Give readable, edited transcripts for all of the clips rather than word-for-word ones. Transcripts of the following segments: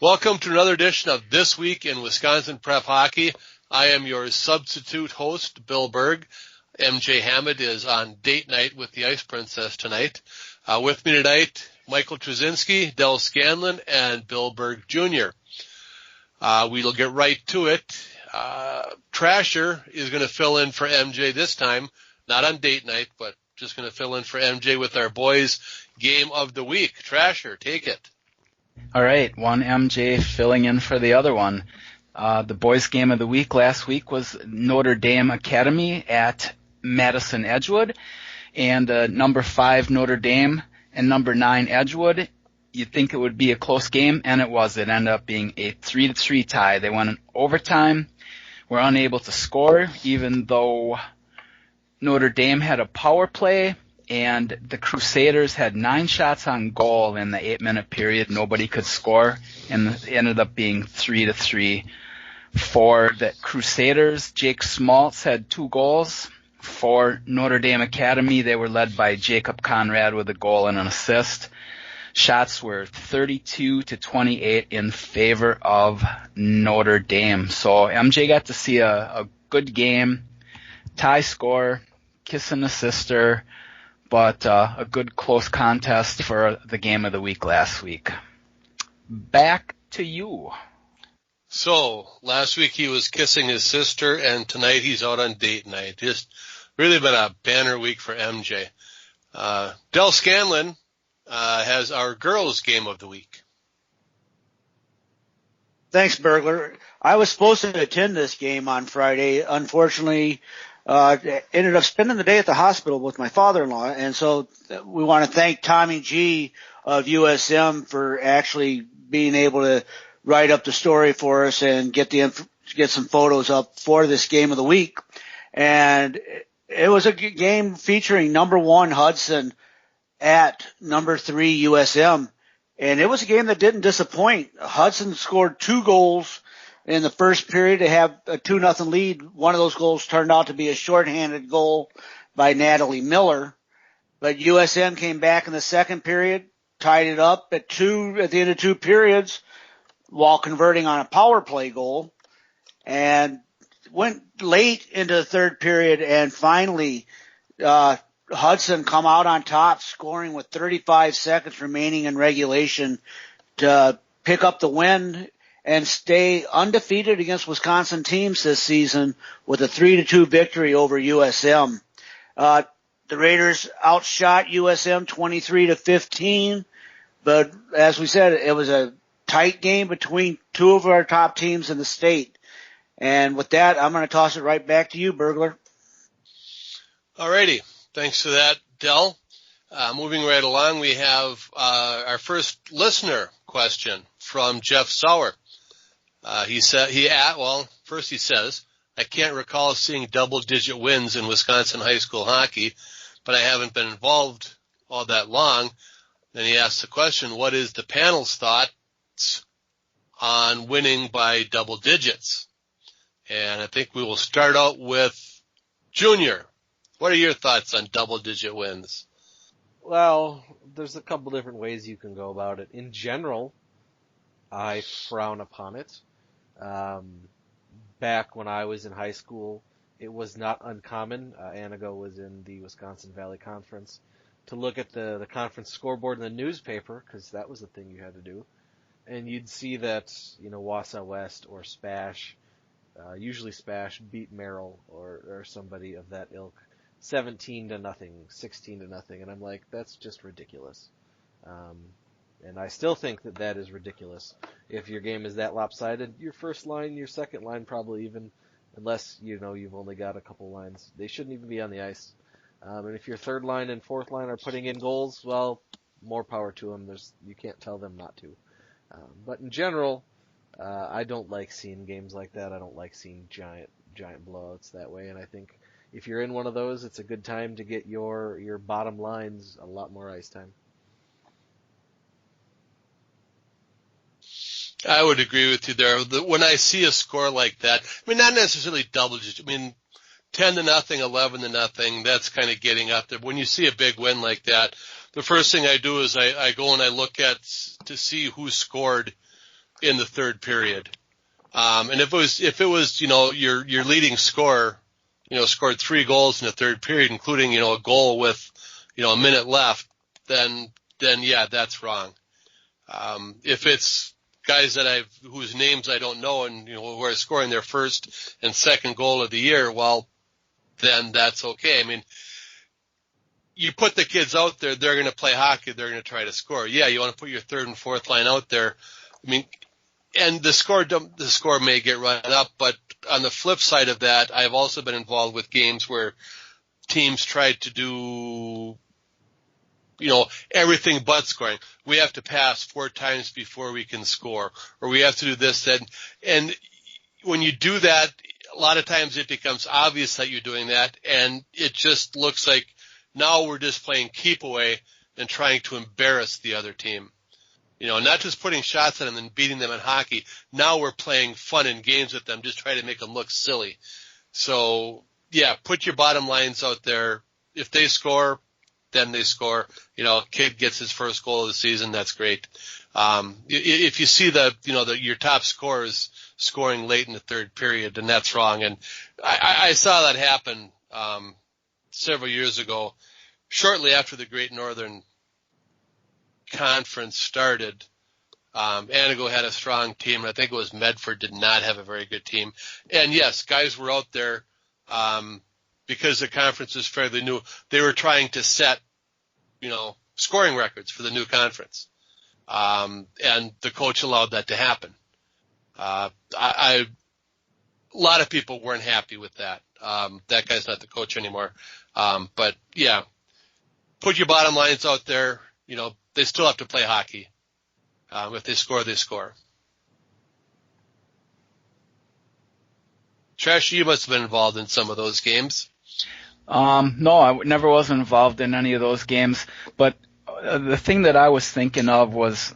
Welcome to another edition of This Week in Wisconsin Prep Hockey. I am your substitute host, Bill Berg. MJ Hammond is on date night with the Ice Princess tonight. With me tonight, Michael Trzynski, Del Scanlon, and Bill Berg Jr. We'll get right to it. Trasher is going to fill in for MJ this time, not on date night, but just going to fill in for MJ with our boys' game of the week. Trasher, take it. All right, one MJ filling in for the other one. The boys' game of the week last week was Notre Dame Academy at Madison, Edgewood, and number 5 Notre Dame and number 9 Edgewood. You'd think it would be a close game, and it was. It ended up being a 3-3 tie. They went in overtime, were unable to score, even though Notre Dame had a power play. And the Crusaders had 9 shots on goal in the 8-minute period. Nobody could score, and it ended up being 3-3. For the Crusaders, Jake Smaltz had 2 goals. For Notre Dame Academy, they were led by Jacob Conrad with a goal and an assist. Shots were 32-28 in favor of Notre Dame. So MJ got to see a good game, tie score, kissing the sister, but a good close contest for the game of the week last week. Back to you. So, last week he was kissing his sister, and tonight he's out on date night. Just really been a banner week for MJ. Del Scanlon has our girls' game of the week. Thanks, Burglar. I was supposed to attend this game on Friday. Unfortunately, ended up spending the day at the hospital with my father-in-law, and so we want to thank Tommy G of USM for actually being able to write up the story for us and get some photos up for this game of the week. And it was a game featuring number 1 Hudson at number 3 USM, and it was a game that didn't disappoint. Hudson scored 2 goals in the first period to have a 2-0 lead. One of those goals turned out to be a shorthanded goal by Natalie Miller. But USM came back in the second period, tied it up at the end of 2 periods while converting on a power play goal, and went late into the third period, and finally Hudson come out on top, scoring with 35 seconds remaining in regulation to pick up the win and stay undefeated against Wisconsin teams this season with a 3-2 victory over USM. The Raiders outshot USM 23-15, but as we said, it was a tight game between 2 of our top teams in the state. And with that, I'm going to toss it right back to you, Burglar. All righty. Thanks for that, Del. Moving right along, we have our first listener question from Jeff Sauer. He says, I can't recall seeing double-digit wins in Wisconsin high school hockey, but I haven't been involved all that long. Then he asks the question, what is the panel's thoughts on winning by double digits? And I think we will start out with Junior. What are your thoughts on double-digit wins? Well, there's a couple different ways you can go about it. In general, I frown upon it. Back when I was in high school, it was not uncommon. Anago was in the Wisconsin Valley Conference to look at the conference scoreboard in the newspaper, because that was the thing you had to do. And you'd see that, Wausau West or Spash, usually Spash beat Merrill or somebody of that ilk 17-0, 16-0. And I'm like, that's just ridiculous. And I still think that is ridiculous. If your game is that lopsided, your first line, your second line probably even, unless, you've only got a couple lines, they shouldn't even be on the ice. And if your third line and fourth line are putting in goals, well, more power to them. You can't tell them not to. But in general, I don't like seeing games like that. I don't like seeing giant blowouts that way. And I think if you're in one of those, it's a good time to get your bottom lines a lot more ice time. I would agree with you there. When I see a score like that, not necessarily double digit. 10-0, 11-0, that's kind of getting up there. When you see a big win like that, the first thing I do is I go and I look at to see who scored in the third period. And if it was, your leading scorer, scored 3 goals in the third period, including, a goal with, a minute left, then yeah, that's wrong. If it's guys whose names I don't know and, who are scoring their first and second goal of the year, well, then that's okay. I mean, you put the kids out there, they're going to play hockey, they're going to try to score. Yeah, you want to put your third and fourth line out there. I mean, and the score may get run up, but on the flip side of that, I've also been involved with games where teams tried to do, everything but scoring. We have to pass 4 times before we can score, or we have to do this, and when you do that, a lot of times it becomes obvious that you're doing that, and it just looks like now we're just playing keep away and trying to embarrass the other team. Not just putting shots at them and beating them in hockey. Now we're playing fun and games with them, just trying to make them look silly. So, yeah, put your bottom lines out there. If they score, then they score. Kid gets his first goal of the season, that's great. If you see your top scorers scoring late in the third period, then that's wrong. And I saw that happen several years ago, shortly after the Great Northern Conference started. Anago had a strong team, and I think it was Medford did not have a very good team. And yes, guys were out there because the conference is fairly new. They were trying to set, scoring records for the new conference, and the coach allowed that to happen. A lot of people weren't happy with that. That guy's not the coach anymore. But yeah, put your bottom lines out there. They still have to play hockey. If they score, they score. Trash, you must have been involved in some of those games. No, I never was involved in any of those games. But the thing that I was thinking of was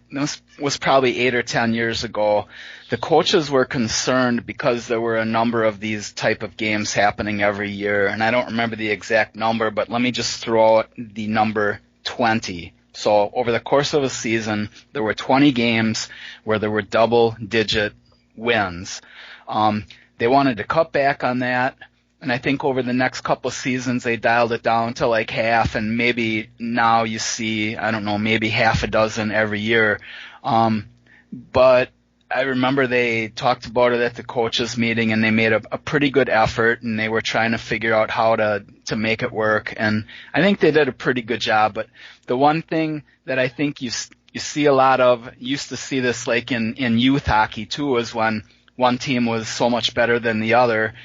probably 8 or 10 years ago. The coaches were concerned because there were a number of these type of games happening every year. And I don't remember the exact number, but let me just throw out the number 20. So over the course of a season, there were 20 games where there were double-digit wins. They wanted to cut back on that, and I think over the next couple of seasons they dialed it down to like half, and maybe now you see, I don't know, maybe half a dozen every year. But I remember they talked about it at the coaches meeting, and they made a pretty good effort, and they were trying to figure out how to make it work, and I think they did a pretty good job. But the one thing that I think you see a lot of, used to see this like in youth hockey too, is when one team was so much better than the other,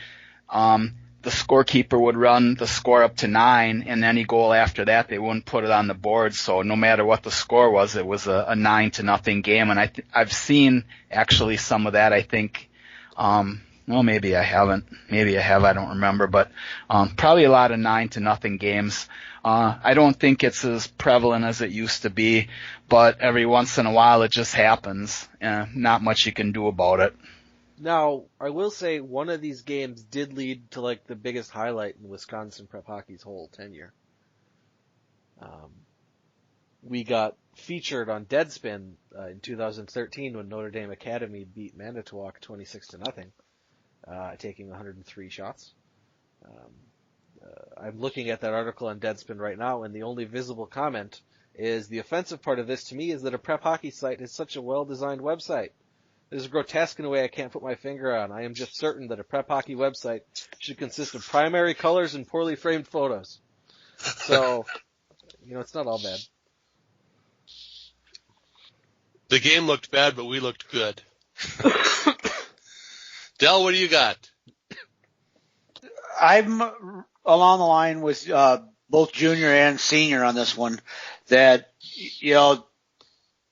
the scorekeeper would run the score up to 9, and any goal after that they wouldn't put it on the board. So no matter what the score was, it was a 9-0 game. And I've seen actually some of that. I think, well, maybe I haven't. Maybe I have. I don't remember. But probably a lot of 9-0 games. I don't think it's as prevalent as it used to be, but every once in a while it just happens. Not much you can do about it. Now, I will say one of these games did lead to like the biggest highlight in Wisconsin prep hockey's whole tenure. We got featured on Deadspin in 2013 when Notre Dame Academy beat Manitowoc 26-0, taking 103 shots. I'm looking at that article on Deadspin right now, and the only visible comment is the offensive part of this to me is that a prep hockey site is such a well-designed website. It is grotesque in a way I can't put my finger on. I am just certain that a prep hockey website should consist of primary colors and poorly framed photos. So, it's not all bad. The game looked bad, but we looked good. Del, what do you got? I'm along the line with both junior and senior on this one. That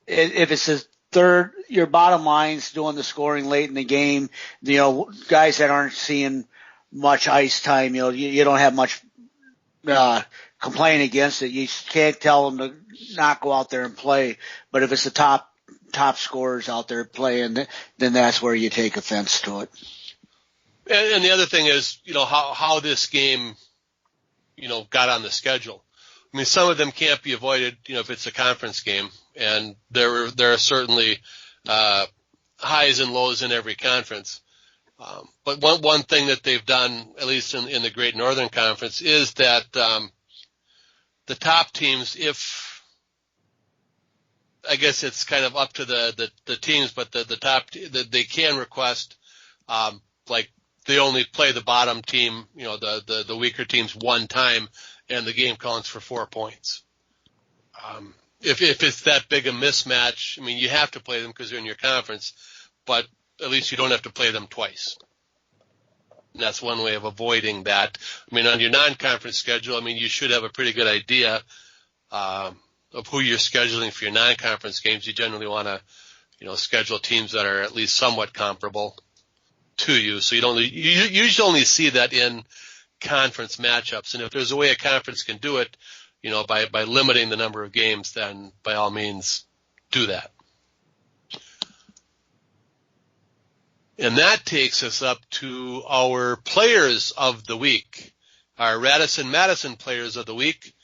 if it's a third, your bottom line's doing the scoring late in the game. Guys that aren't seeing much ice time, you don't have much complaint against it. You can't tell them to not go out there and play. But if it's the top scorers out there playing, then that's where you take offense to it. And the other thing is, how this game, got on the schedule. I mean, some of them can't be avoided, if it's a conference game, and there are certainly high highs and lows in every conference. But one thing that they've done, at least in the Great Northern Conference, is that the top teams, if I guess it's kind of up to the teams, but the top they can request like they only play the bottom team, the weaker teams one time, and the game counts for 4 points. If it's that big a mismatch, I mean, you have to play them because they're in your conference, but at least you don't have to play them twice. And that's one way of avoiding that. I mean, on your non-conference schedule, I mean, you should have a pretty good idea of who you're scheduling for your non-conference games. You generally want to, schedule teams that are at least somewhat comparable to you. So you usually only see that in conference matchups. And if there's a way a conference can do it, by limiting the number of games, then by all means do that. And that takes us up to our players of the week, our Radisson Madison players of the week.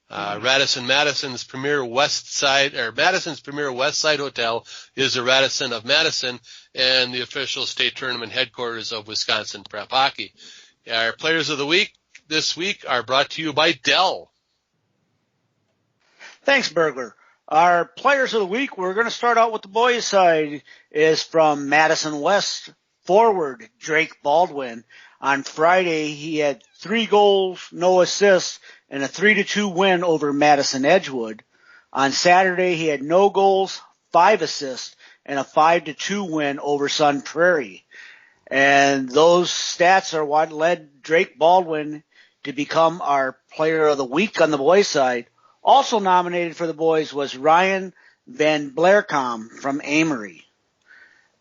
Madison's premier West Side hotel is the Radisson of Madison and the official state tournament headquarters of Wisconsin Prep Hockey. Our players of the week this week are brought to you by Dell. Thanks, Burglar. Our players of the week, we're going to start out with the boys' side, is from Madison West forward Drake Baldwin. On Friday, he had 3 goals, no assists, and a 3-2 win over Madison Edgewood. On Saturday, he had no goals, 5 assists, and a 5-2 win over Sun Prairie. And those stats are what led Drake Baldwin to become our player of the week on the boys' side. Also nominated for the boys was Ryan Van Blaerkom from Amory.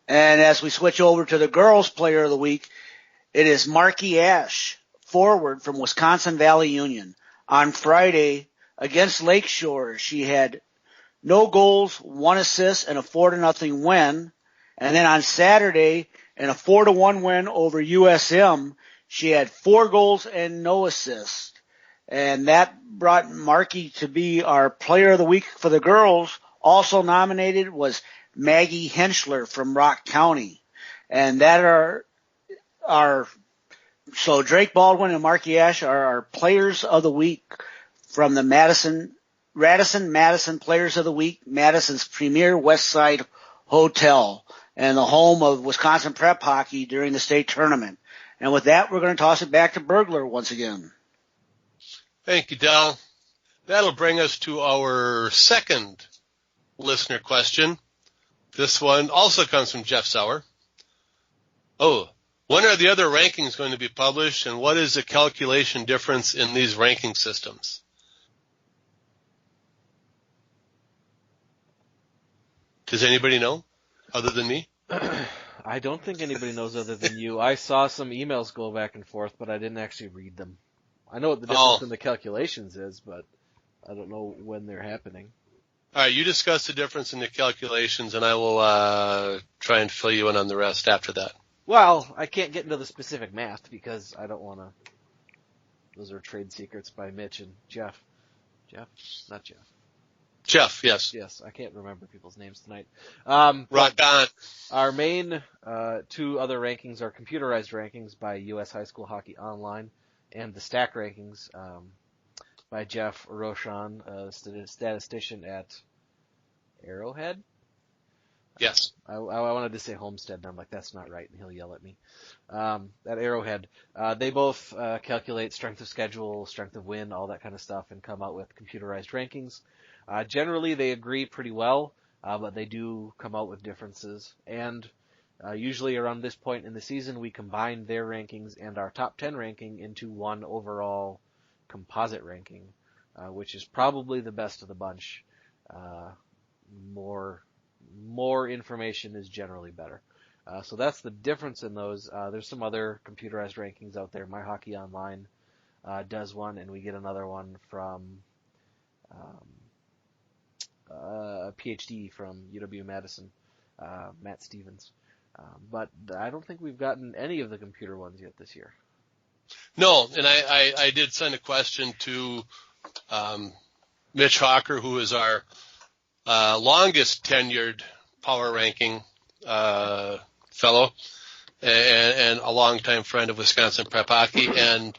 And as we switch over to the girls' player of the week, it is Marky Ash, forward from Wisconsin Valley Union. On Friday, against Lakeshore, she had no goals, 1 assist, and a 4-0 win. And then on Saturday, in a 4-1 win over USM, she had 4 goals and no assists. And that brought Marky to be our player of the week for the girls. Also nominated was Maggie Henschler from Rock County. And that so Drake Baldwin and Marky Ash are our players of the week from the Radisson Madison Players of the Week, Madison's premier West Side hotel and the home of Wisconsin Prep Hockey during the state tournament. And with that, we're going to toss it back to Burglar once again. Thank you, Del. That'll bring us to our second listener question. This one also comes from Jeff Sauer. When are the other rankings going to be published, and what is the calculation difference in these ranking systems? Does anybody know other than me? I don't think anybody knows other than you. I saw some emails go back and forth, but I didn't actually read them. I know what the difference in the calculations is, but I don't know when they're happening. All right, you discuss the difference in the calculations, and I will try and fill you in on the rest after that. Well, I can't get into the specific math because I don't want to. Those are trade secrets by Mitch and Jeff. Jeff? Not Jeff. Jeff, yes. Yes, I can't remember people's names tonight. Rock on. Our main 2 other rankings are computerized rankings by U.S. High School Hockey Online and the stack rankings by Jeff Roshan, a statistician at Arrowhead. Yes. I wanted to say Homestead, and I'm like, that's not right, and he'll yell at me. At Arrowhead, they both calculate strength of schedule, strength of win, all that kind of stuff, and come out with computerized rankings. Generally, they agree pretty well, but they do come out with differences. And usually around this point in the season, we combine their rankings and our top 10 ranking into one overall composite ranking, which is probably the best of the bunch. More information is generally better. So that's the difference in those. There's some other computerized rankings out there. My Hockey Online does one, and we get another one from a PhD from UW-Madison, Matt Stevens. But I don't think we've gotten any of the computer ones yet this year. No, and I did send a question to Mitch Hawker, who is our longest tenured power ranking fellow and a longtime friend of Wisconsin Prep Hockey, and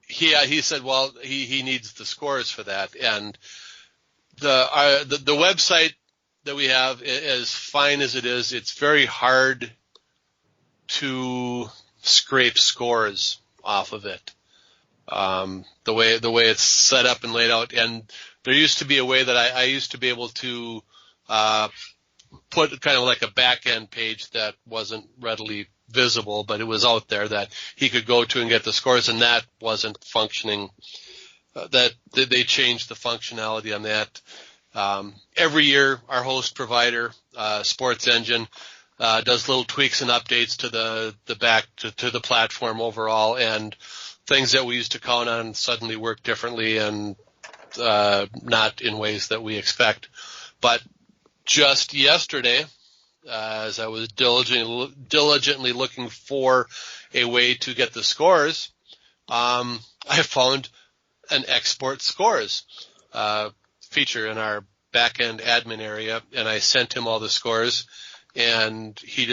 he said, well, he needs the scores for that, and the website that we have, as fine as it is, it's very hard to scrape scores off of it. The way it's set up and laid out, and there used to be a way that I used to be able to put kind of like a back end page that wasn't readily visible, but it was out there that he could go to and get the scores, and that wasn't functioning. That they changed the functionality on that. Every year, our host provider, Sports Engine, does little tweaks and updates to the back to the platform overall, and things that we used to count on suddenly work differently and not in ways that we expect. But just yesterday, as I was diligently looking for a way to get the scores, I found an export scores feature in our back-end admin area, and I sent him all the scores, and he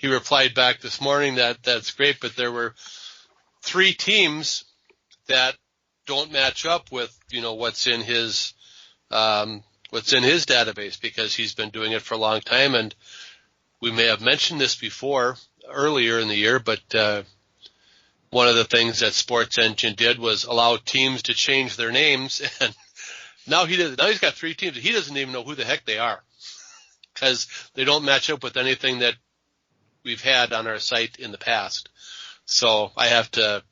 replied back this morning that that's great, but there were 3 teams that don't match up with, what's in his database, because he's been doing it for a long time. And we may have mentioned this before earlier in the year, but one of the things that Sports Engine did was allow teams to change their names, and now he's got 3 teams. He doesn't even know who the heck they are, because they don't match up with anything that we've had on our site in the past. So I have to,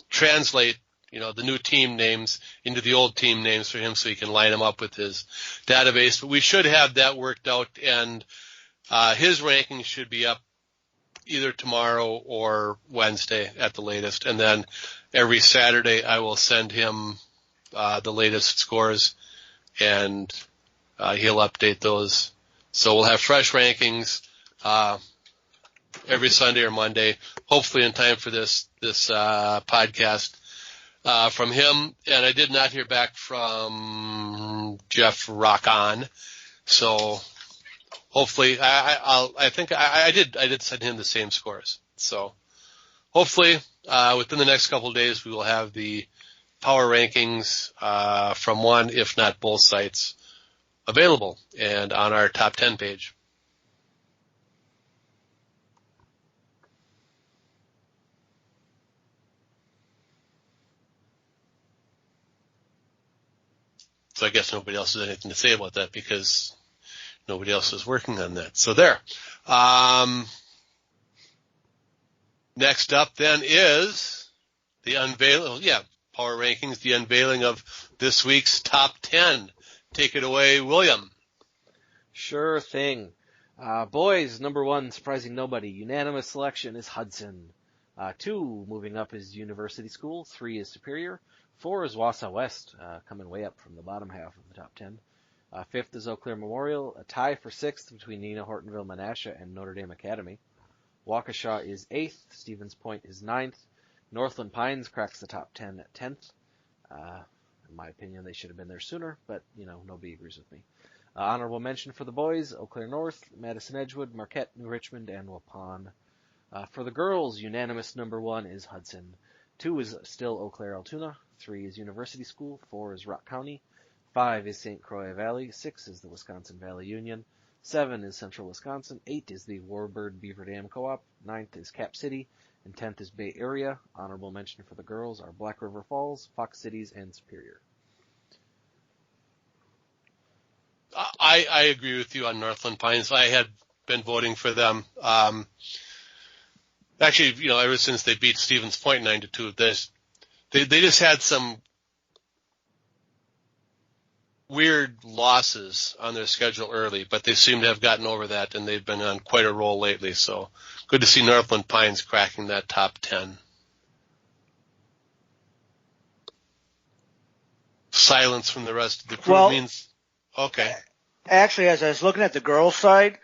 translate, the new team names into the old team names for him so he can line them up with his database. But we should have that worked out, and his rankings should be up either tomorrow or Wednesday at the latest. And then every Saturday I will send him the latest scores, and he'll update those. So we'll have fresh rankings every Sunday or Monday, hopefully in time for this podcast from him. And I did not hear back from Jeff Rock-On, so hopefully I think I did send him the same scores. So hopefully within the next couple of days we will have the power rankings from one, if not both sites, available and on our top 10 page. So I guess nobody else has anything to say about that, because nobody else is working on that. So there. Next up then is the unveiling. Power rankings, the unveiling of this week's top 10. Take it away, William. Sure thing. Boys, number 1, surprising nobody. Unanimous selection is Hudson. 2, moving up, is University School. 3 is Superior. 4 is Waukesha West, coming way up from the bottom half of the top 10. 5th is Eau Claire Memorial. A tie for 6th between Neenah, Hortonville, Menasha, and Notre Dame Academy. Waukesha is 8th. Stevens Point is 9th. Northland Pines cracks the top 10 at 10th. In my opinion, they should have been there sooner, but, nobody agrees with me. Honorable mention for the boys: Eau Claire North, Madison Edgewood, Marquette, New Richmond, and Waupun. For the girls, unanimous number 1 is Hudson. 2 is still Eau Claire Altoona. 3 is University School. 4 is Rock County. 5 is St. Croix Valley. 6 is the Wisconsin Valley Union. 7 is Central Wisconsin. 8 is the Warbird Beaver Dam Co-op. 9th is Cap City. And 10th is Bay Area. Honorable mention for the girls are Black River Falls, Fox Cities, and Superior. I agree with you on Northland Pines. I had been voting for them. Actually, ever since they beat Stevens Point 9-2, they just had some weird losses on their schedule early, but they seem to have gotten over that, and they've been on quite a roll lately. So good to see Northland Pines cracking that top 10. Silence from the rest of the crew means okay. Actually, as I was looking at the girls' side,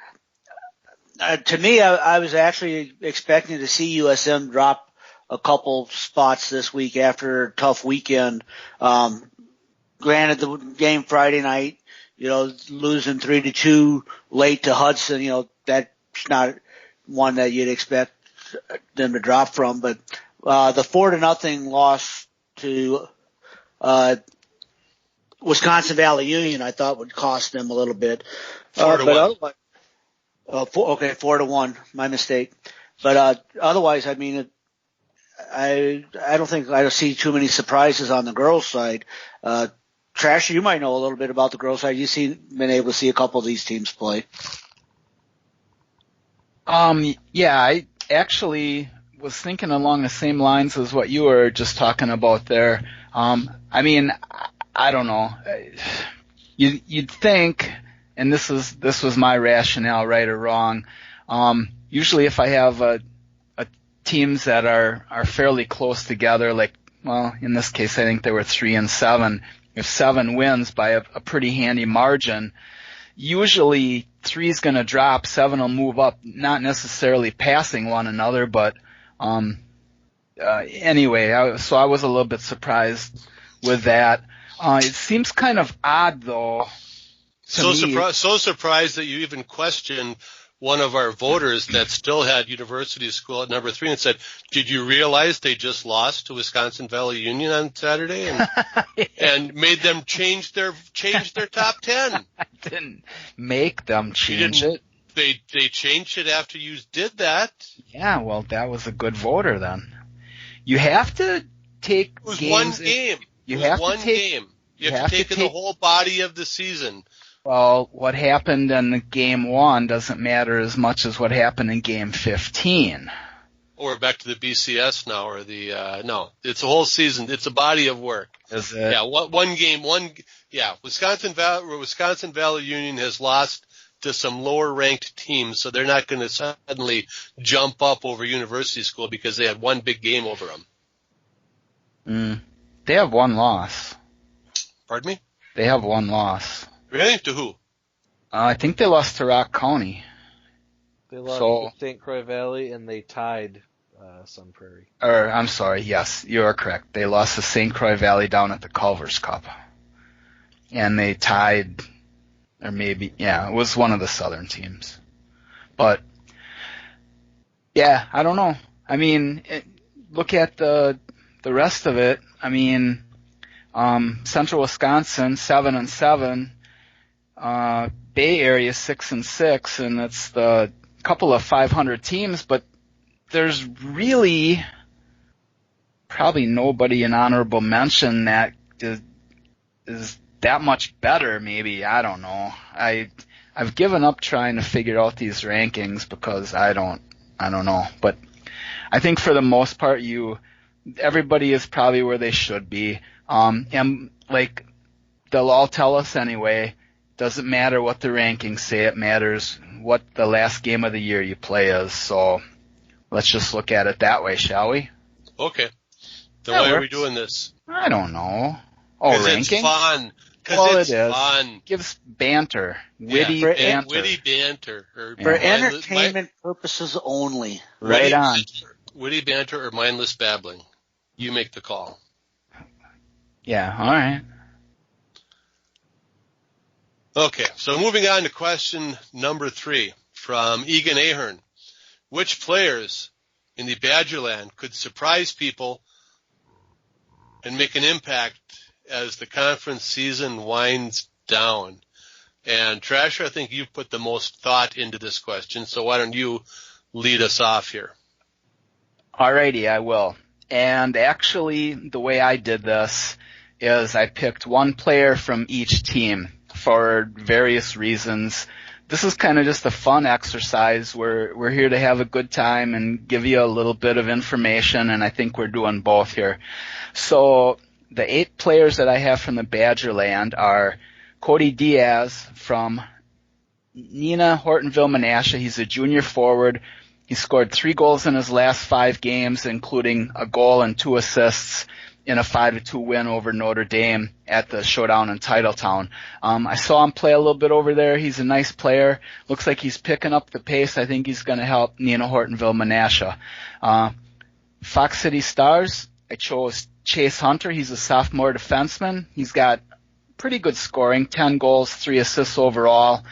to me, I was actually expecting to see USM drop a couple spots this week after a tough weekend. Granted, the game Friday night, losing 3-2 late to Hudson, that's not one that you'd expect them to drop from. But the 4-0 loss to Wisconsin Valley Union, I thought would cost them a little bit. 4-1. 4-1, my mistake. But otherwise, I mean, I don't think I see too many surprises on the girls' side. Trasher, you might know a little bit about the girls' side. Been able to see a couple of these teams play. Yeah, I actually was thinking along the same lines as what you were just talking about there. I mean, I don't know. You'd think, and this was my rationale, right or wrong. Usually if I have a teams that are fairly close together, like, well, in this case, I think they were 3-7. If 7 wins by a pretty handy margin, usually 3's going to drop, 7 will move up, not necessarily passing one another, but anyway, so I was a little bit surprised with that. It seems kind of odd, though. So surprised that you even questioned one of our voters that still had University School at number 3 and said, "Did you realize they just lost to Wisconsin Valley Union on Saturday and made them change their top 10?" I didn't make them change it. They changed it after you did that. Yeah, well, that was a good voter then. You have to take it was games. One game. You it have was one to take, game. You have to take in the whole body of the season. Well, what happened in game 1 doesn't matter as much as what happened in game 15. Or back to the BCS now, or no, it's a whole season. It's a body of work. Is it? Yeah, one game. Wisconsin Valley Union has lost to some lower ranked teams, so they're not going to suddenly jump up over University School because they had one big game over them. They have one loss. Pardon me? They have one loss. Really? To who? I think they lost to Rock County. They lost to St. Croix Valley, and they tied Sun Prairie. I'm sorry, yes, you are correct. They lost to St. Croix Valley down at the Culver's Cup. And they tied, or maybe, yeah, it was one of the southern teams. But, yeah, I don't know. I mean, look at the rest of it. I mean, Central Wisconsin, 7-7. Bay Area 6-6, and it's the couple of 500 teams, but there's really probably nobody in honorable mention that is that much better. Maybe, I don't know. I've given up trying to figure out these rankings because I don't know. But I think for the most part, everybody is probably where they should be. And like they'll all tell us anyway. Doesn't matter what the rankings say, it matters what the last game of the year you play is. So let's just look at it that way, shall we? Okay. Then why are we doing this? I don't know. Oh, ranking? It's fun. Well, it's it is. Fun. Gives banter. Witty banter. Witty banter. For entertainment purposes only. Right on. Witty banter or mindless babbling. You make the call. Yeah, all right. Okay, so moving on to question number 3 from Egan Ahern. Which players in the Badgerland could surprise people and make an impact as the conference season winds down? And Trasher, I think you've put the most thought into this question, so why don't you lead us off here? Alrighty, I will. And actually, the way I did this is I picked one player from each team for various reasons. This is kind of just a fun exercise. We're here to have a good time and give you a little bit of information, and I think we're doing both here. So the 8 players that I have from the Badgerland are Cody Diaz from Nina Hortonville, Menasha. He's a junior forward. He scored 3 goals in his last 5 games, including a goal and 2 assists in a 5-2 win over Notre Dame at the showdown in Titletown. I saw him play a little bit over there. He's a nice player. Looks like he's picking up the pace. I think he's going to help Nina Hortonville, Menasha. Fox City Stars, I chose Chase Hunter. He's a sophomore defenseman. He's got pretty good scoring, 10 goals, 3 assists overall.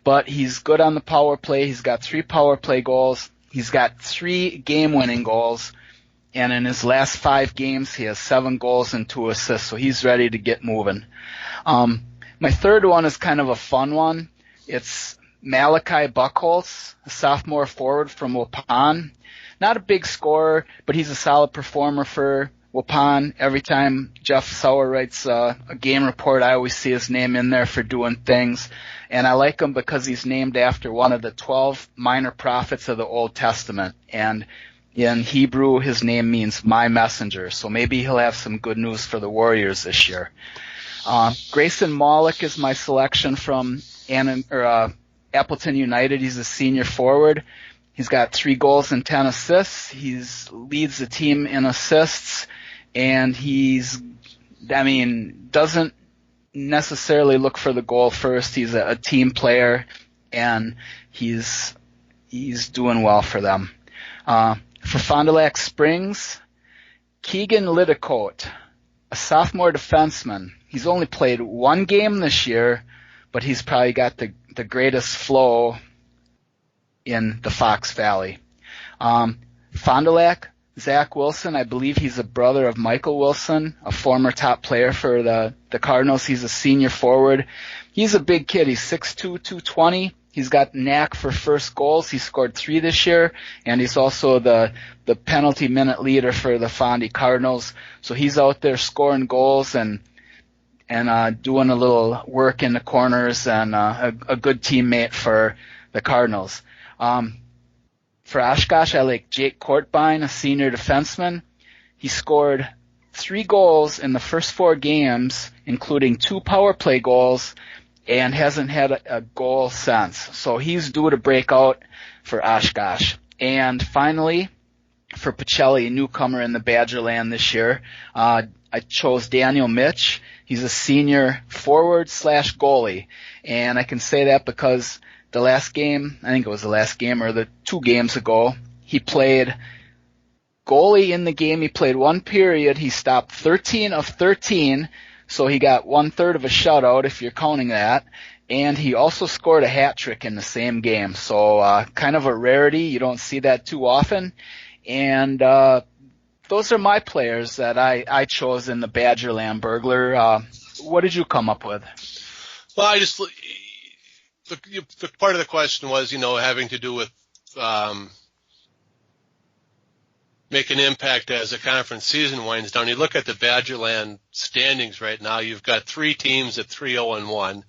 But he's good on the power play. He's got 3 power play goals. He's got 3 game-winning goals. And in his last 5 games, he has 7 goals and 2 assists. So he's ready to get moving. My third one is kind of a fun one. It's Malachi Buchholz, a sophomore forward from Waupun. Not a big scorer, but he's a solid performer for Waupun. Every time Jeff Sauer writes a game report, I always see his name in there for doing things. And I like him because he's named after one of the 12 minor prophets of the Old Testament. And in Hebrew, his name means my messenger. So maybe he'll have some good news for the Warriors this year. Grayson Maulik is my selection from Appleton United. He's a senior forward. He's got 3 goals and 10 assists. He leads the team in assists, and doesn't necessarily look for the goal first. He's a team player, and he's doing well for them. For Fond du Lac Springs, Keegan Lidicote, a sophomore defenseman. He's only played 1 game this year, but he's probably got the greatest flow in the Fox Valley. Fond du Lac, Zach Wilson, I believe he's a brother of Michael Wilson, a former top player for the Cardinals. He's a senior forward. He's a big kid. He's 6'2", 220. He's got knack for first goals. He scored 3 this year, and he's also the penalty minute leader for the Fondy Cardinals. So he's out there scoring goals and doing a little work in the corners, and a good teammate for the Cardinals. For Oshkosh, I like Jake Courtbine, a senior defenseman. He scored 3 goals in the first 4 games, including 2 power play goals, and hasn't had a goal since. So he's due to break out for Oshkosh. And finally, for Pacelli, a newcomer in the Badgerland this year, I chose Daniel Mitch. He's a senior forward / goalie. And I can say that because the last game, I think it was the last game or the 2 games ago, he played goalie in the game. He played 1 period. He stopped 13 of 13. So he got 1/3 of a shutout, if you're counting that, and he also scored a hat trick in the same game. So kind of a rarity. You don't see that too often. And those are my players that I chose in the Badgerland Burglar. What did you come up with? Well, the part of the question was, having to do with make an impact as the conference season winds down. You look at the Badgerland standings right now. You've got 3 teams at 3-0-1,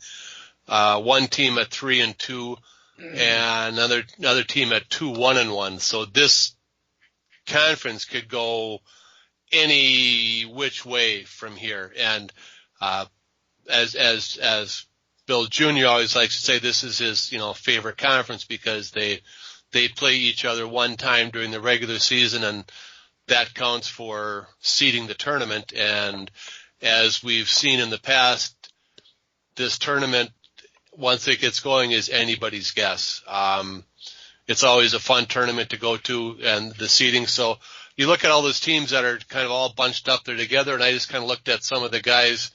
1 team at 3-2, and another team at 2-1-1. So this conference could go any which way from here. And as Bill Jr. always likes to say, this is his favorite conference because they play each other 1 time during the regular season, and that counts for seeding the tournament. And as we've seen in the past, this tournament, once it gets going, is anybody's guess. It's always a fun tournament to go to, and the seeding. So you look at all those teams that are kind of all bunched up there together, and I just kind of looked at some of the guys,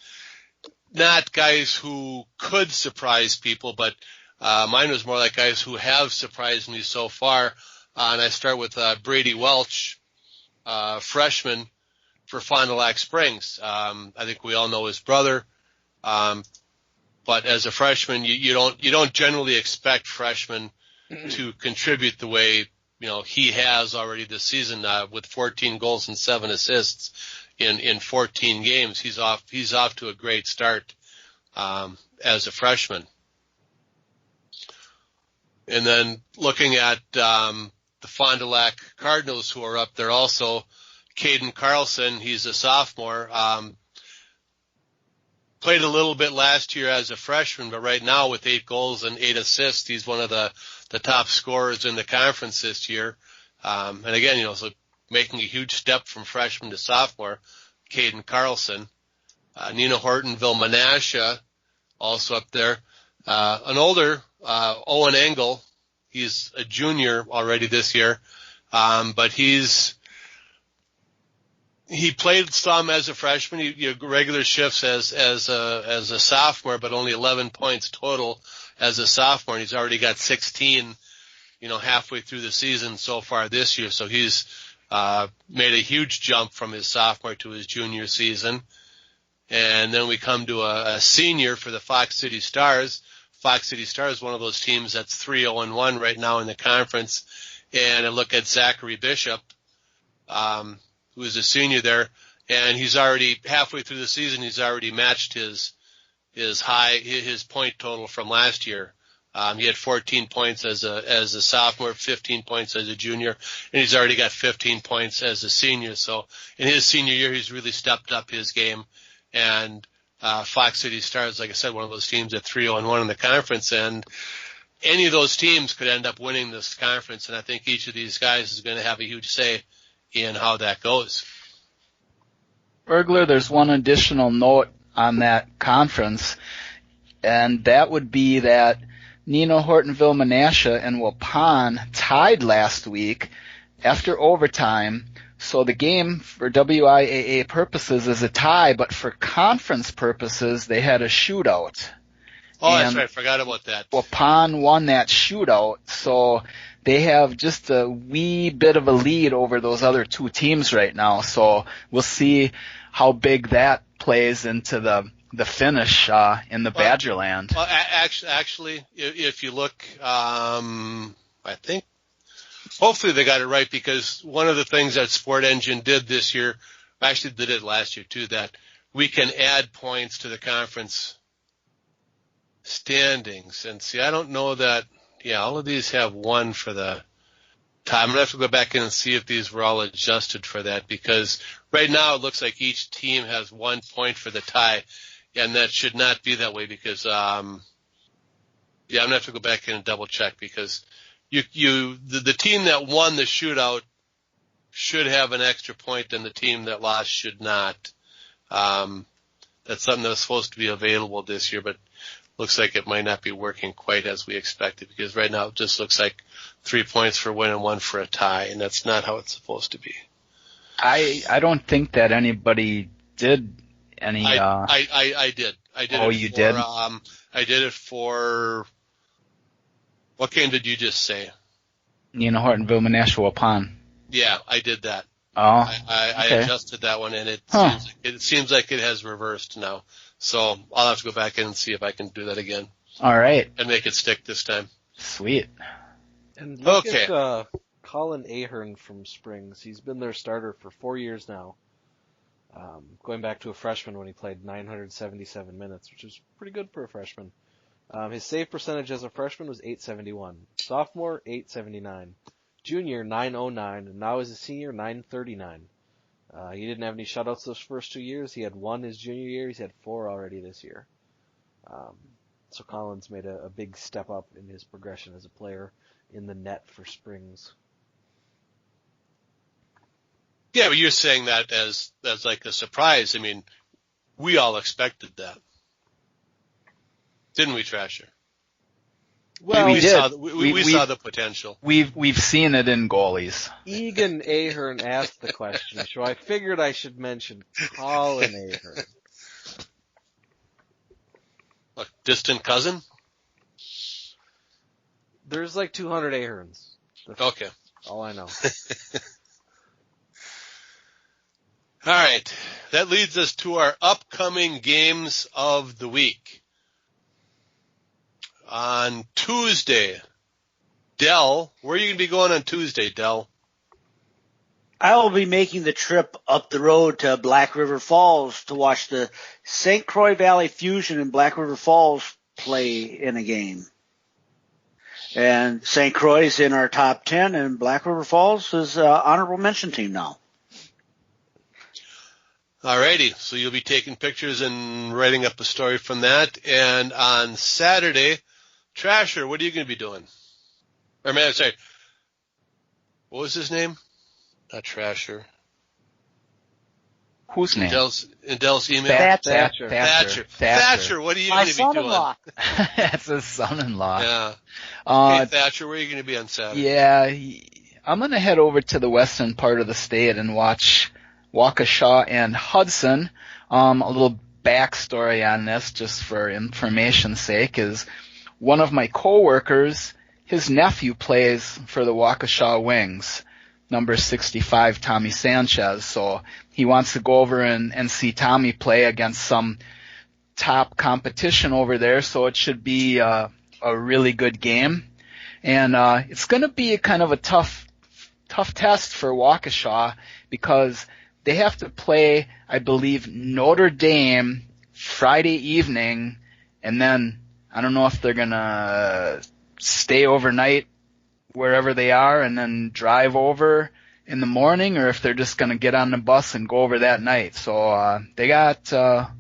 not guys who could surprise people, but mine was more like guys who have surprised me so far. And I start with Brady Welch, freshman for Fond du Lac Springs. I think we all know his brother. But as a freshman, you don't generally expect freshmen to contribute the way, he has already this season, with 14 goals and 7 assists in 14 games. He's off to a great start, as a freshman. And then looking at the Fond du Lac Cardinals, who are up there also, Caden Carlson, he's a sophomore, played a little bit last year as a freshman, but right now with 8 goals and 8 assists, he's one of the top scorers in the conference this year. And again, so making a huge step from freshman to sophomore, Caden Carlson. Nina Hortonville Menasha, also up there. An older Owen Engel, he's a junior already this year, but he's he played some as a freshman, regular shifts as a sophomore, but only 11 points total as a sophomore. And he's already got 16, halfway through the season so far this year. So he's made a huge jump from his sophomore to his junior season. And then we come to a senior for the Fox City Stars. Fox City Stars, one of those teams that's 3-0-1 right now in the conference. And I look at Zachary Bishop, who is a senior there, and he's already halfway through the season. He's already matched his point total from last year. He had 14 points as a sophomore, 15 points as a junior, and he's already got 15 points as a senior. So in his senior year, he's really stepped up his game. And Fox City Stars, like I said, one of those teams at 3-0-1 in the conference, and any of those teams could end up winning this conference. And I think each of these guys is going to have a huge say in how that goes. Burglar, there's one additional note on that conference, and that would be that Nino Hortonville Menasha and Waupun tied last week after overtime. So the game for WIAA purposes is a tie, but for conference purposes, they had a shootout. Oh, that's right. I forgot about that. Waupun won that shootout, so they have just a wee bit of a lead over those other two teams right now. So we'll see how big that plays into the finish in the Badgerland. Well, actually, if you look, I think hopefully they got it right, because one of the things that Sport Engine did this year, actually they did last year too, that we can add points to the conference standings. And see, I don't know that, all of these have one for the tie. I'm going to have to go back in and see if these were all adjusted for that, because right now it looks like each team has 1 point for the tie, and that should not be that way, because, I'm going to have to go back in and double check, because the team that won the shootout should have an extra point, and the team that lost should not. That's something that was supposed to be available this year, but looks like it might not be working quite as we expected, because right now it just looks like 3 points for win and 1 for a tie, and that's not how it's supposed to be. I don't think that anybody did any. I did. Oh, you did? I did it for. What game did you just say? Nino Hortonville Menasha Waupun. Yeah, I did that. Oh, I okay. adjusted that one, and it seems like it has reversed now. So I'll have to go back in and see if I can do that again. All right. And make it stick this time. Sweet. And look at Colin Ahern from Springs. He's been their starter for 4 years now. Going back to a freshman when he played 977 minutes, which is pretty good for a freshman. His save percentage as a freshman was .871. Sophomore, .879. Junior, .909. And now as a senior, .939. He didn't have any shutouts those first 2 years. He had 1 his junior year. He's had 4 already this year. So Colin's made a big step up in his progression as a player in the net for Springs. Yeah, but you're saying that as like a surprise. I mean, we all expected that. Didn't we, Trasher? Well, we saw the potential. We've seen it in goalies. Egan Ahern asked the question, so I figured I should mention Colin Ahern. A distant cousin? There's like 200 Aherns. That's okay. all I know. All right. That leads us to our upcoming games of the week. On Tuesday, Dell, where are you going to be going on Tuesday, Dell? I will be making the trip up the road to Black River Falls to watch the St. Croix Valley Fusion and Black River Falls play in a game. And St. Croix is in our top 10, and Black River Falls is honorable mention team now. Alrighty, so you'll be taking pictures and writing up a story from that. And on Saturday, Trasher, what are you going to be doing? Or man, sorry, what was his name? Not Trasher. Whose name? In Dell's email. Thatcher. What are you going to be doing? Son-in-law. That's his son-in-law. Yeah. Okay, Thatcher, where are you going to be on Saturday? Yeah, I'm going to head over to the western part of the state and watch Waukesha and Hudson. A little backstory on this, just for information's sake, is one of my coworkers, his nephew plays for the Waukesha Wings, number 65, Tommy Sanchez. So he wants to go over and see Tommy play against some top competition over there. So it should be a really good game. And it's going to be a kind of a tough test for Waukesha, because they have to play, I believe, Notre Dame Friday evening, and then I don't know if they're going to stay overnight wherever they are and then drive over in the morning, or if they're just going to get on the bus and go over that night. So they got a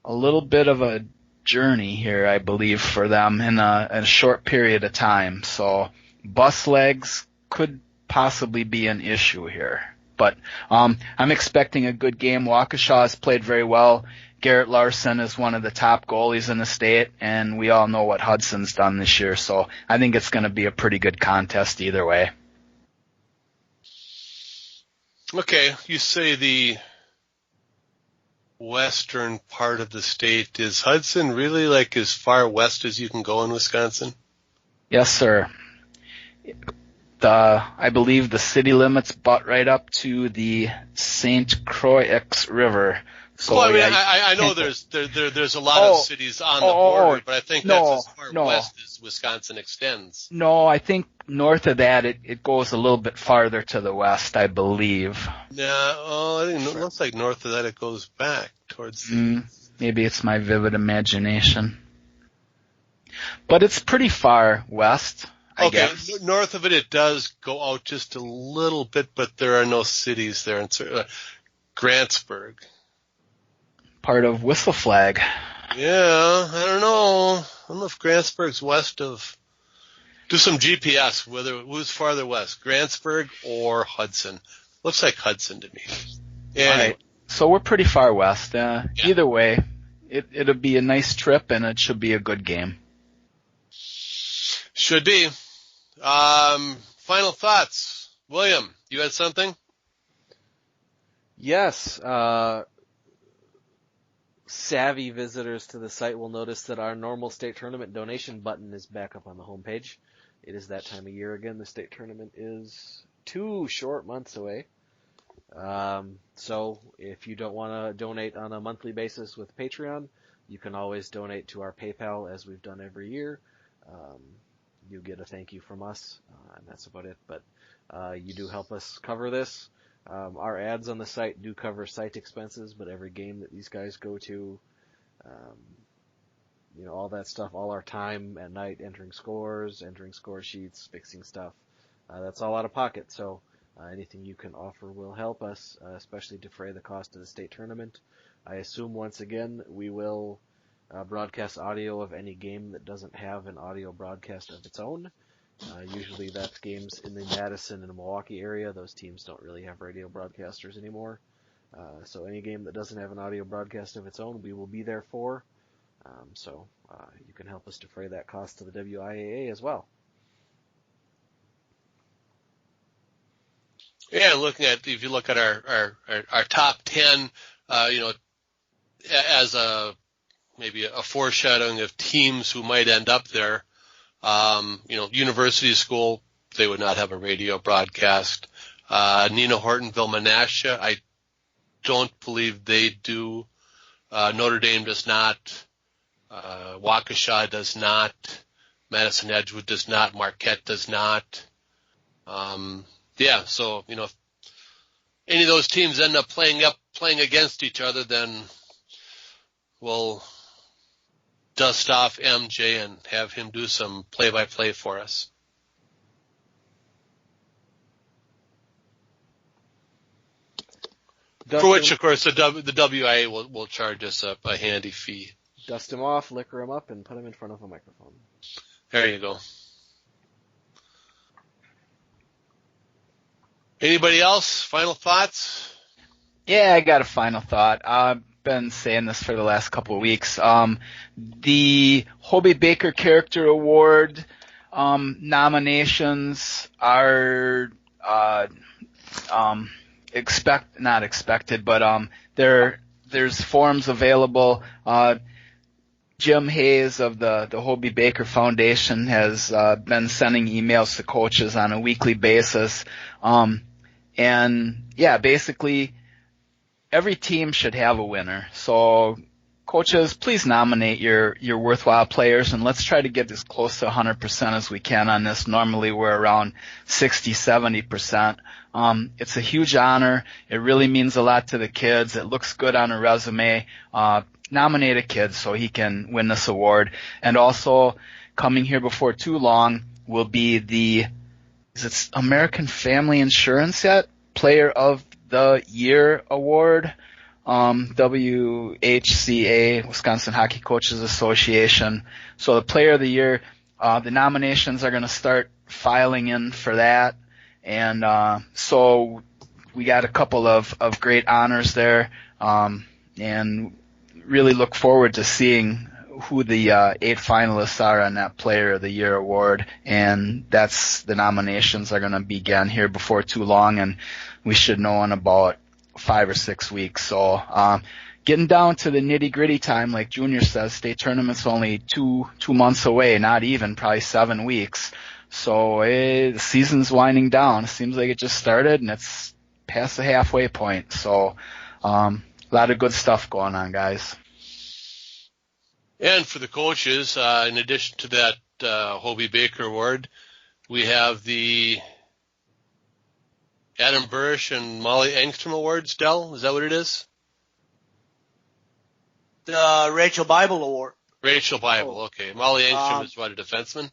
little bit of a journey here, I believe, for them in a short period of time. So bus legs could possibly be an issue here. But I'm expecting a good game. Waukesha has played very well. Garrett Larson is one of the top goalies in the state, and we all know what Hudson's done this year. So I think it's going to be a pretty good contest either way. Okay, you say the western part of the state. Is Hudson really like as far west as you can go in Wisconsin? Yes, sir. I believe the city limits butt right up to the St. Croix River. So well, I mean, I know there's a lot of cities on the border, but I think that's as far west as Wisconsin extends. No, I think north of that it goes a little bit farther to the west, I believe. Yeah, I think it looks like north of that it goes back towards the... Maybe it's my vivid imagination. But it's pretty far west, I guess. North of it does go out just a little bit, but there are no cities there. Grantsburg. Part of Whistle Flag. Yeah, I don't know. I don't know if Grantsburg's west of... Do some GPS, who's farther west, Grantsburg or Hudson. Looks like Hudson to me. Anyway. All right. So we're pretty far west. Yeah. Either way, it'll be a nice trip, and it should be a good game. Should be. Final thoughts. William, you had something? Yes. Savvy visitors to the site will notice that our normal state tournament donation button is back up on the homepage. It is that time of year again. The state tournament is 2 short months away. So if you don't want to donate on a monthly basis with Patreon, you can always donate to our PayPal as we've done every year. You get a thank you from us, and that's about it. But you do help us cover this. Our ads on the site do cover site expenses, but every game that these guys go to, all that stuff, all our time at night entering scores, entering score sheets, fixing stuff, that's all out of pocket. So anything you can offer will help us, especially defray the cost of the state tournament. I assume, once again, we will broadcast audio of any game that doesn't have an audio broadcast of its own. Usually that's games in the Madison and Milwaukee area. Those teams don't really have radio broadcasters anymore. So any game that doesn't have an audio broadcast of its own, we will be there for. So you can help us defray that cost to the WIAA as well. Yeah, if you look at our top 10, as maybe a foreshadowing of teams who might end up there. University School, they would not have a radio broadcast. Nina Hortonville Menasha, I don't believe they do. Notre Dame does not. Waukesha does not. Madison Edgewood does not. Marquette does not. So, if any of those teams end up playing against each other, then we'll dust off MJ and have him do some play-by-play for us. For which, of course, the WIA will charge us a handy fee. Dust him off, liquor him up, and put him in front of a microphone. There you go. Anybody else? Final thoughts? Yeah, I got a final thought. I've been saying this for the last couple of weeks. The Hobie Baker Character Award nominations are not expected, but there's forms available. Jim Hayes of the Hobie Baker Foundation has been sending emails to coaches on a weekly basis. And yeah, basically every team should have a winner. So coaches, please nominate your worthwhile players, and let's try to get as close to 100% as we can on this. Normally we're around 60-70%. It's a huge honor. It really means a lot to the kids. It looks good on a resume. Nominate a kid so he can win this award. And also, coming here before too long will be is it American Family Insurance yet? Player of the Year Award. WHCA, Wisconsin Hockey Coaches Association. So the Player of the Year, the nominations are going to start filing in for that. And so we got a couple of great honors there. And really look forward to seeing who the 8 finalists are on that Player of the Year award, and the nominations are going to begin here before too long, and we should know in about 5 or 6 weeks. So getting down to the nitty-gritty time, like Junior says, state tournament's only two months away, not even, probably 7 weeks. So the season's winding down. It seems like it just started, and it's past the halfway point. So a lot of good stuff going on, guys. And for the coaches, in addition to that Hobie Baker Award, we have the Adam Burrish and Molly Engstrom Awards, Dell. Is that what it is? The Rachel Bible Award. Rachel Bible, okay. Molly Engstrom is what, a defenseman?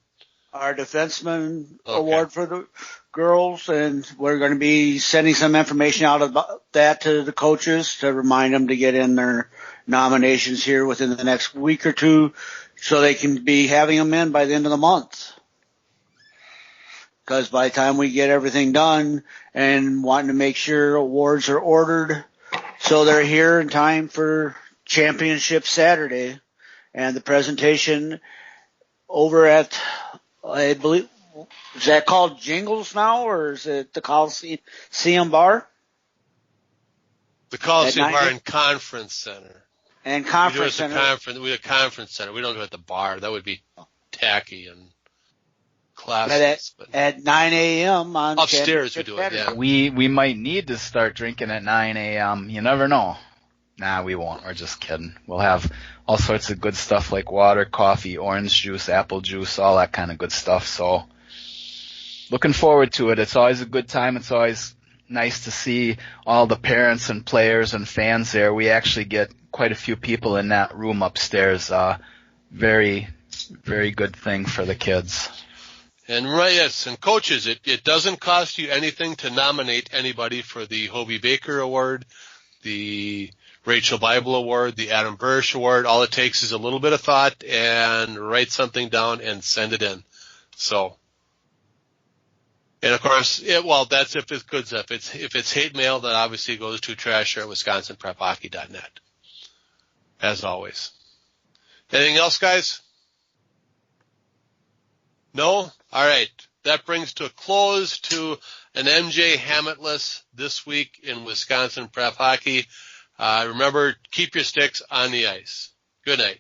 Our defenseman award for the girls, and we're going to be sending some information out about that to the coaches to remind them to get in their nominations here within the next week or two so they can be having them in by the end of the month. Because by the time we get everything done and wanting to make sure awards are ordered so they're here in time for Championship Saturday, and the presentation over at, I believe, is that called Jingles now, or is it the Coliseum Bar? The Coliseum Bar and Conference Center. And Conference Center. We have a Conference Center. We don't do it at the bar. That would be tacky and classless. At 9 a.m. on upstairs we do it, yeah. We might need to start drinking at 9 a.m. You never know. Nah, we won't. We're just kidding. We'll have all sorts of good stuff like water, coffee, orange juice, apple juice, all that kind of good stuff. So looking forward to it. It's always a good time. It's always nice to see all the parents and players and fans there. We actually get quite a few people in that room upstairs. Very, very good thing for the kids. And yes, and coaches, it doesn't cost you anything to nominate anybody for the Hobie Baker Award, the Rachel Bible Award, the Adam Burrish Award. All it takes is a little bit of thought and write something down and send it in. So, and of course, that's if it's good stuff. If it's hate mail, that obviously goes to trasher@wisconsinprephockey.net. As always. Anything else, guys? No? All right. That brings to a close to an MJ Hammett-less this week in Wisconsin Prep Hockey. Remember, keep your sticks on the ice. Good night.